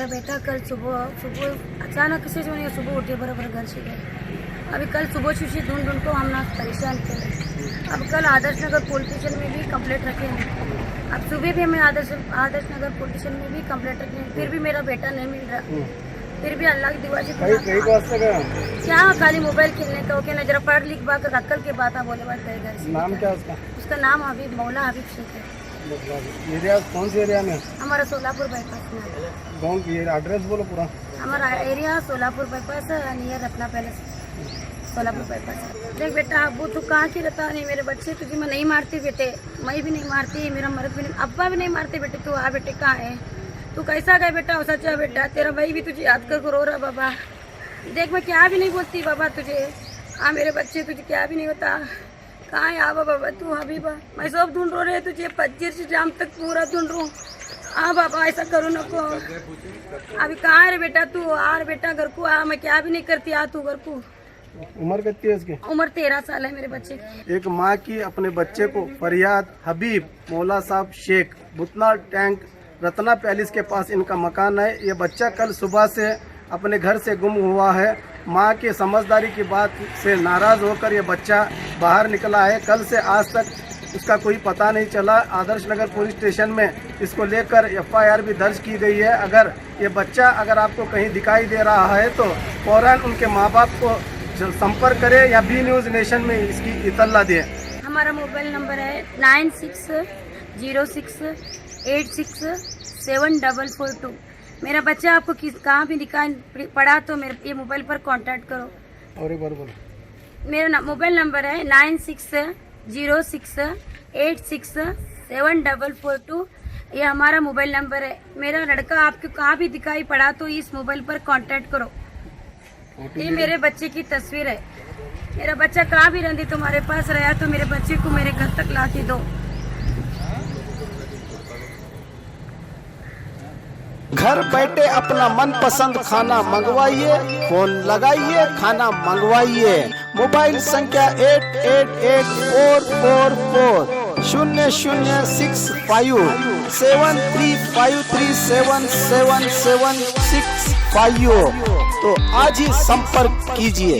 मेरा बेटा कल सुबह सुबह अचानक से जो है सुबह उठे बराबर घर से गए। अभी कल सुबह से ढूंढ को हम ना परेशान थे। अब कल आदर्श नगर पुलिस स्टेशन में भी कंप्लेंट रखे हैं। अब सुबह भी हमें आदर्श नगर पुलिस स्टेशन में भी कंप्लेंट रखे हैं, फिर भी मेरा बेटा नहीं मिल रहा। फिर भी अल्लाह की दुआ से क्या खाली मोबाइल खेलने का ओके ना, जरा पढ़ लिख बात अक्ल के बात बोले बात गए घर से। नाम क्या उसका? उसका नाम हबीब मौला हबीब शेख है। एरिया कौन से एरिया में? हमारा सोलापुर बाईपास में। गाँव की एड्रेस बोलो पूरा। हमारा area Solapur bypass near Ratna palace, Solapur bypass. देख बेटा, अब तू कहाँ की रहता नहीं, मेरे बच्चे तुझे मैं नहीं मारती बेटे, मैं भी नहीं मारती, मेरा मर्द भी नहीं, अब्बा भी नहीं मारते बेटे। तू आ बेटे, कहाँ है तू, कैसा गए बेटा? सच्चा बेटा, तेरा भाई भी तुझे याद कर रो रहा बाबा। देख मैं क्या भी नहीं बोलती बाबा तुझे, हाँ मेरे बच्चे तुझे क्या भी नहीं होता। कहाँ है आबा बाबा तू? हबीबा मैं सब ढूंढ रो रहे तुझे, पच्चीस से जाम तक पूरा ढूंढ रू। हाँ बाबा ऐसा करो न को। अभी कहाँ है रे बेटा तू? आ रे बेटा घर को आ, मैं क्या भी नहीं करती, आ तू घर को। उम्र कितनी है इसकी? उम्र 13 साल है मेरे बच्चे की। एक माँ की अपने बच्चे को फरियाद। हबीब मौला साहब शेख, बुतना टैंक रत्ना पैलेस के पास इनका मकान है। ये बच्चा कल सुबह से अपने घर से गुम हुआ है। माँ के समझदारी की बात से नाराज होकर ये बच्चा बाहर निकला है। कल से आज तक उसका कोई पता नहीं चला। आदर्श नगर पुलिस स्टेशन में इसको लेकर FIR भी दर्ज की गई है। अगर ये बच्चा अगर आपको कहीं दिखाई दे रहा है तो फौरन उनके माँ बाप को संपर्क करें या बी न्यूज़ नेशन में इसकी इतला दें। हमारा मोबाइल नंबर है 9606867442। मेरा बच्चा आपको कहाँ भी दिखाई पड़ा तो मेरे ये मोबाइल पर कांटेक्ट करो। और एक बार बोलो। मेरा मोबाइल नंबर है 9606867442। ये हमारा मोबाइल नंबर है। मेरा लड़का आपको कहाँ भी दिखाई पड़ा तो इस मोबाइल पर कांटेक्ट करो। ये मेरे बच्चे की तस्वीर है। मेरा बच्चा कहाँ भी रहती तुम्हारे पास रहा तो मेरे बच्चे को मेरे घर तक ला के दो। घर बैठे अपना मनपसंद खाना मंगवाइए, फोन लगाइए, खाना मंगवाइए। मोबाइल संख्या 88444000657353777765। तो आज ही संपर्क कीजिए।